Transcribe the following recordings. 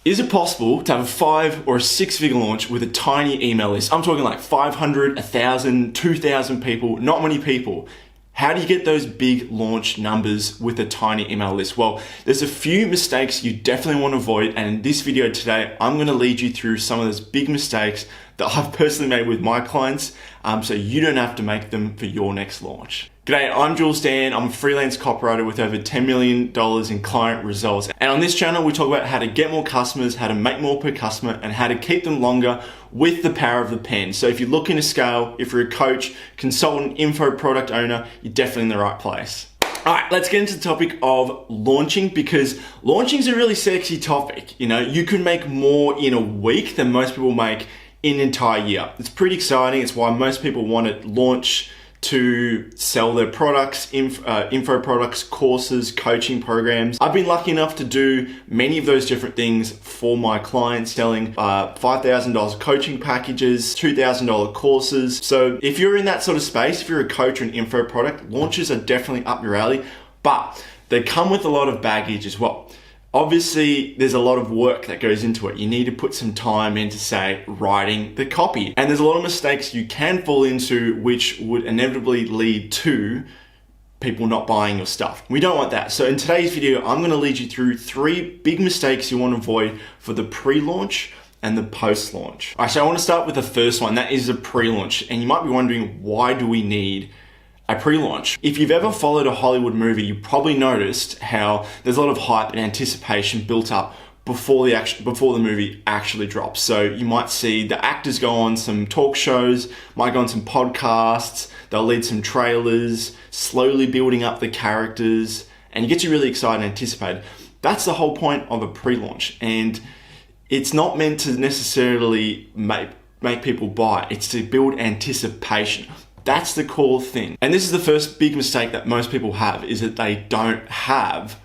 Is it possible to have a 5 or a 6-figure launch with a tiny email list? I'm talking like 500, 1,000, 2,000 people, not many people. How do you get those big launch numbers with a tiny email list? Well, there's a few mistakes you definitely want to avoid, and in this video today, I'm going to lead you through some of those big mistakes that I've personally made with my clients, so you don't have to make them for your next launch. G'day, I'm Jules Dan. I'm a freelance copywriter with over $10 million in client results. And on this channel, we talk about how to get more customers, how to make more per customer, and how to keep them longer with the power of the pen. So if you're looking to scale, if you're a coach, consultant, info product owner, you're definitely in the right place. All right, let's get into the topic of launching, because launching is a really sexy topic. You know, you can make more in a week than most people make in an entire year. It's pretty exciting. It's why most people want to launch to sell their products, info products, courses, coaching programs. I've been lucky enough to do many of those different things for my clients, selling $5,000 coaching packages, $2,000 courses. So if you're in that sort of space, if you're a coach or an info product, launches are definitely up your alley, but they come with a lot of baggage as well. Obviously, there's a lot of work that goes into it. You need to put some time into, say, writing the copy. And there's a lot of mistakes you can fall into which would inevitably lead to people not buying your stuff. We don't want that. So in today's video, I'm gonna lead you through 3 big mistakes you wanna avoid for the pre-launch and the post-launch. All right, so I wanna start with the first one. That is the pre-launch. And you might be wondering, why do we need a pre-launch? If you've ever followed a Hollywood movie, you probably noticed how there's a lot of hype and anticipation built up before the movie actually drops. So you might see the actors go on some talk shows, might go on some podcasts, they'll lead some trailers, slowly building up the characters, and it gets you really excited and anticipated. That's the whole point of a pre-launch, and it's not meant to necessarily make people buy. It's to build anticipation. That's the core thing. And this is the first big mistake that most people have, is that they don't have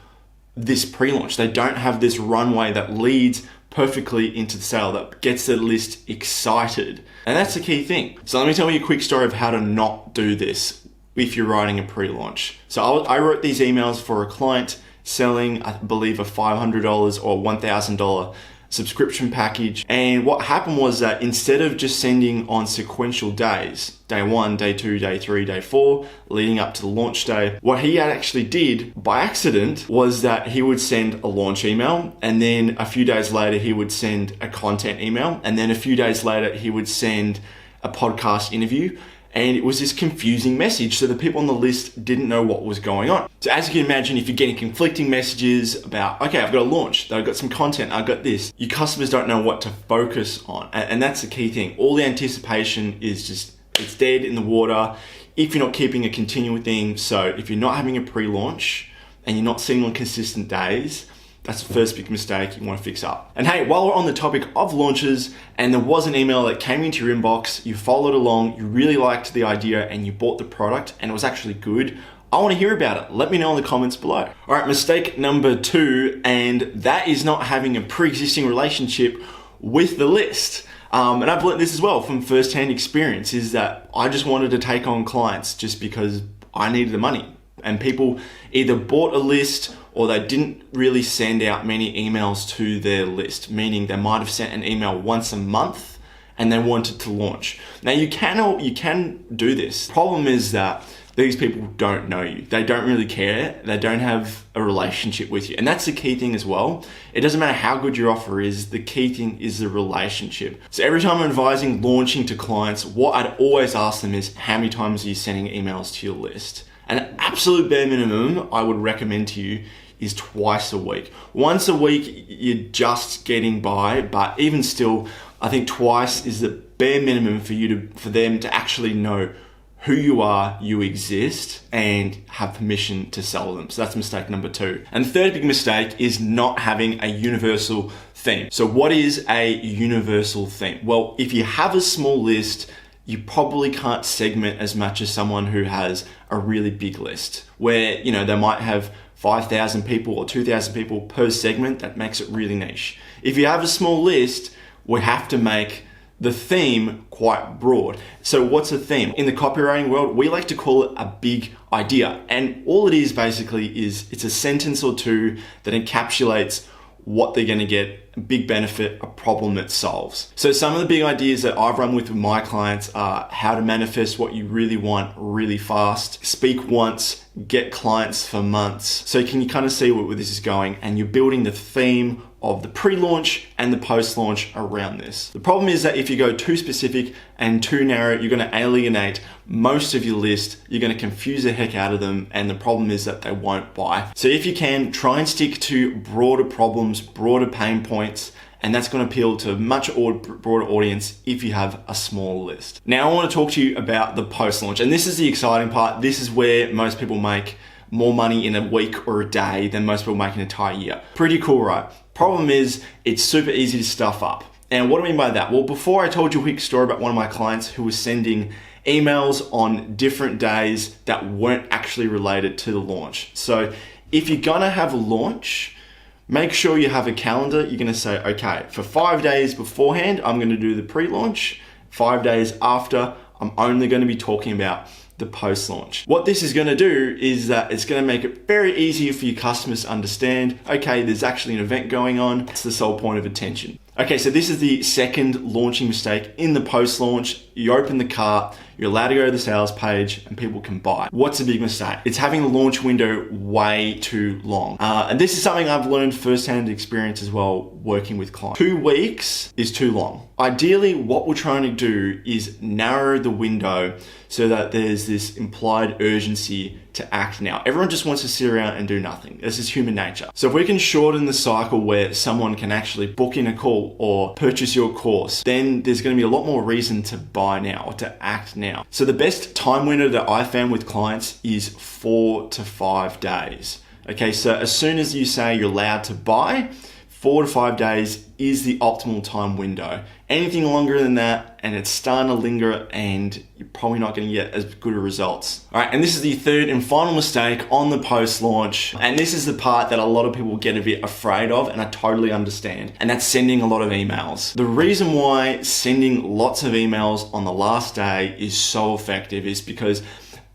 this pre-launch. They don't have this runway that leads perfectly into the sale, that gets the list excited. And that's the key thing. So let me tell you a quick story of how to not do this if you're writing a pre-launch. So I wrote these emails for a client selling, I believe, a $500 or $1,000 subscription package. And what happened was that instead of just sending on sequential days, day 1, day 2, day 3, day 4, leading up to the launch day, what he actually did by accident was that he would send a launch email, and then a few days later he would send a content email, and then a few days later he would send a podcast interview. And it was this confusing message, so the people on the list didn't know what was going on. So as you can imagine, if you're getting conflicting messages about, okay, I've got a launch, I've got some content, I've got this, your customers don't know what to focus on. And that's the key thing. All the anticipation is just, it's dead in the water if you're not keeping a continual thing. So if you're not having a pre-launch and you're not seeing on consistent days, that's the first big mistake you want to fix up. And hey, while we're on the topic of launches, and there was an email that came into your inbox, you followed along, you really liked the idea, and you bought the product, and it was actually good, I want to hear about it. Let me know in the comments below. All right, mistake number 2, and that is not having a pre-existing relationship with the list. And I've learned this as well from first-hand experience, is that I just wanted to take on clients just because I needed the money. And people either bought a list or they didn't really send out many emails to their list, meaning they might have sent an email once a month and they wanted to launch. Now you can do this. Problem is that these people don't know you. They don't really care. They don't have a relationship with you. And that's the key thing as well. It doesn't matter how good your offer is, the key thing is the relationship. So every time I'm advising launching to clients, what I'd always ask them is, how many times are you sending emails to your list? An absolute bare minimum I would recommend to you is twice a week. Once a week, you're just getting by, but even still, I think twice is the bare minimum for them to actually know who you are, you exist, and have permission to sell them. So that's mistake number 2. And the third big mistake is not having a universal theme. So what is a universal theme? Well, if you have a small list, you probably can't segment as much as someone who has a really big list, where, you know, they might have 5,000 people or 2,000 people per segment. That makes it really niche. If you have a small list, we have to make the theme quite broad. So what's a theme? In the copywriting world, we like to call it a big idea. And all it is basically is it's a sentence or two that encapsulates what they're gonna get, a big benefit, a problem it solves. So some of the big ideas that I've run with my clients are how to manifest what you really want really fast, speak once, get clients for months. So can you kind of see where this is going? And you're building the theme of the pre-launch and the post-launch around this. The problem is that if you go too specific and too narrow, you're gonna alienate most of your list, you're gonna confuse the heck out of them, and the problem is that they won't buy. So if you can, try and stick to broader problems, broader pain points, and that's gonna appeal to a much broader audience if you have a small list. Now I wanna talk to you about the post-launch, and this is the exciting part. This is where most people make more money in a week or a day than most people make an entire year. Pretty cool, right? Problem is, it's super easy to stuff up. And what do I mean by that? Well, before I told you a quick story about one of my clients who was sending emails on different days that weren't actually related to the launch. So if you're gonna have a launch, make sure you have a calendar. You're gonna say, okay, for 5 days beforehand, I'm gonna do the pre-launch. 5 days after, I'm only gonna be talking about the post-launch. What this is gonna do is that it's gonna make it very easy for your customers to understand, okay, there's actually an event going on. It's the sole point of attention. Okay, so this is the second launching mistake in the post-launch. You open the cart, you're allowed to go to the sales page and people can buy. What's a big mistake? It's having the launch window way too long. And this is something I've learned firsthand experience as well working with clients. 2 weeks is too long. Ideally, what we're trying to do is narrow the window so that there's this implied urgency to act now. Everyone just wants to sit around and do nothing. This is human nature. So if we can shorten the cycle where someone can actually book in a call or purchase your course, then there's gonna be a lot more reason to buy now or to act now. So the best time window that I found with clients is 4 to 5 days. Okay, so as soon as you say you're allowed to buy, 4 to 5 days is the optimal time window. Anything longer than that, and it's starting to linger, and you're probably not going to get as good results. All right, and this is the third and final mistake on the post-launch, and this is the part that a lot of people get a bit afraid of, and I totally understand, and that's sending a lot of emails. The reason why sending lots of emails on the last day is so effective is because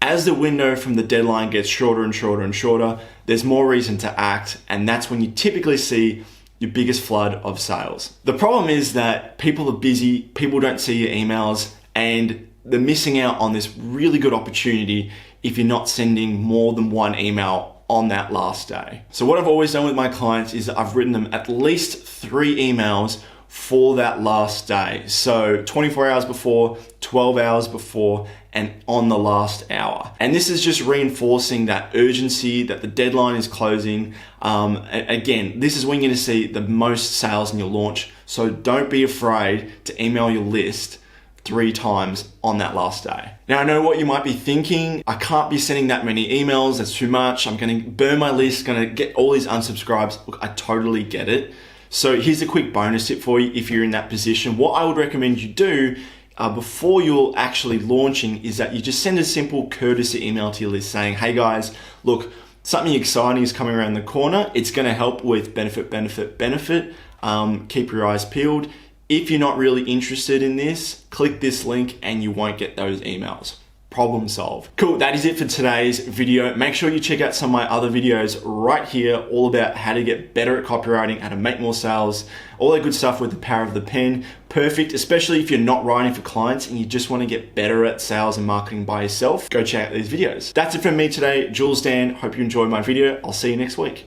as the window from the deadline gets shorter and shorter and shorter, there's more reason to act, and that's when you typically see your biggest flood of sales. The problem is that people are busy, people don't see your emails, and they're missing out on this really good opportunity if you're not sending more than one email on that last day. So what I've always done with my clients is that I've written them at least 3 emails for that last day. So 24 hours before, 12 hours before, and on the last hour. And this is just reinforcing that urgency that the deadline is closing. Again, this is when you're gonna see the most sales in your launch. So don't be afraid to email your list 3 times on that last day. Now I know what you might be thinking. I can't be sending that many emails, that's too much. I'm gonna burn my list, gonna get all these unsubscribes. Look, I totally get it. So here's a quick bonus tip for you if you're in that position. What I would recommend you do before you're actually launching is that you just send a simple courtesy email to your list saying, hey guys, look, something exciting is coming around the corner. It's gonna help with benefit. Keep your eyes peeled. If you're not really interested in this, click this link and you won't get those emails. Problem solved. Cool, that is it for today's video. Make sure you check out some of my other videos right here, all about how to get better at copywriting, how to make more sales, all that good stuff with the power of the pen. Perfect, especially if you're not writing for clients and you just want to get better at sales and marketing by yourself. Go check out these videos. That's it from me today, Jules Dan. Hope you enjoyed my video. I'll see you next week.